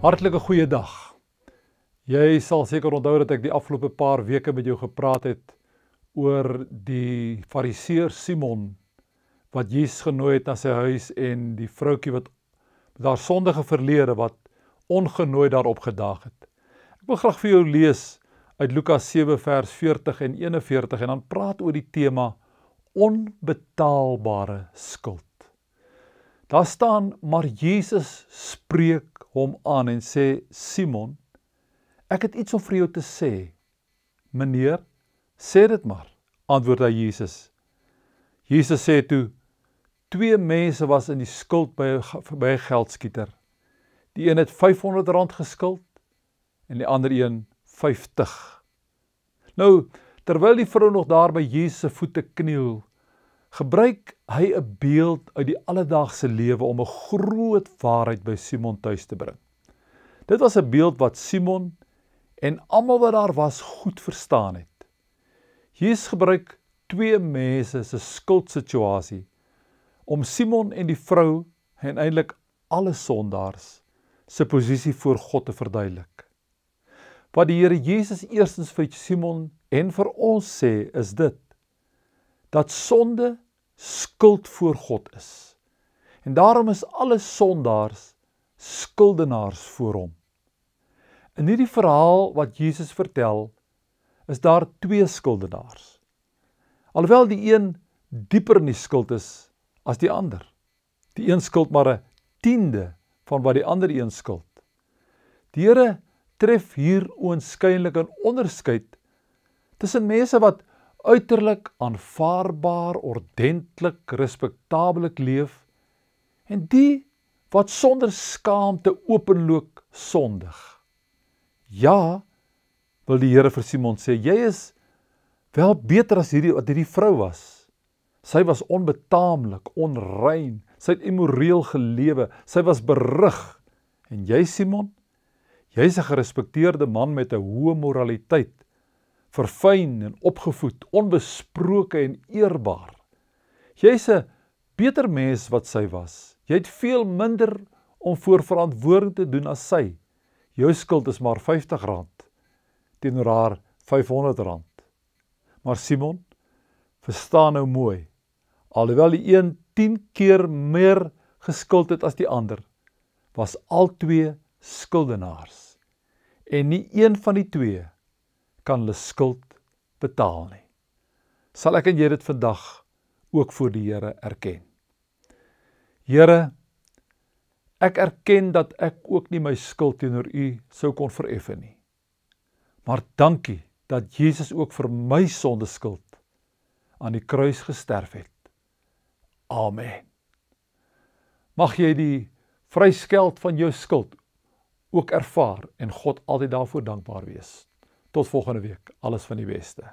Hartlike goeiedag. Jy sal seker onthou dat ek die afgelope paar weke met jou gepraat het oor die fariseer Simon wat Jesus genooi het na sy huis en die vroutjie wat met haar sondige verlede wat ongenooi daarop gedaag het. Ek wil graag vir jou lees uit Lukas 7 vers 40 en 41 en dan praat oor die tema onbetaalbare skuld. Daar staan, maar Jesus spreek hom aan en sê, Simon, ek het iets om vir jou te sê. Meneer, sê dit maar, antwoord hy Jesus. Jesus sê toe, 2 mense was in die skuld by 'n geldskieter. Die een het R500 geskuld en die ander een 50. Nou, terwyl die vrou nog daar by Jesus se voete kniel, gebruik hy 'n beeld uit die alledaagse lewe om 'n groot waarheid by Simon tuis te bring. Dit was 'n beeld wat Simon en almal wat daar was goed verstaan het. Jesus gebruik 2 mense se skuldsituasie om Simon en die vrou en eintlik alle sondaars se posisie voor God te verduidelik. Wat die Here Jesus eerstens vir Simon en vir ons sê is dit, dat sonde skuld voor God is. En daarom is alle sondaars skuldenaars voor hom. In hierdie verhaal wat Jesus vertel, is daar 2 skuldenaars. Alhoewel die een dieper in die skuld is as die ander. Die een skuld maar 'n 10de van wat die ander een skuld. Die Here tref hier oënskynlik 'n onderskeid tussen mense wat uiterlik aanvaarbaar, ordentlik, respektabelik leef en die wat sonder skaamte openloop sondig. Ja, wil die Here vir Simon sê, jy is wel beter as hierdie vrou was. Sy was onbetaamlik, onrein, sy het immoreel gelewe, sy was berig. En jy Simon, jy's 'n gerespekteerde man met 'n hoë moraliteit, verfyn en opgevoed, onbesproke en eerbaar. Jy's 'n beter mens wat sy was. Jy het veel minder om voor verantwoording te doen as sy. Jou skuld is maar R50 teenoor haar R500. Maar Simon, verstaan nou mooi, alhoewel die een 10 keer meer geskuld het as die ander, was albei skuldenaars. En nie een van die 2 kan hulle skuld betaal nie. Sal ek en jy dit vandag ook voor die Here erken? Here, ek erken dat ek ook nie my skuld teenoor U sou kon vereffen nie. Maar dankie dat Jesus ook vir my sondeskuld aan die kruis gesterf het. Amen. Mag jy die vryskeld van jou skuld ook ervaar en God altyd daarvoor dankbaar wees. Tot volgende week. Alles van die beste.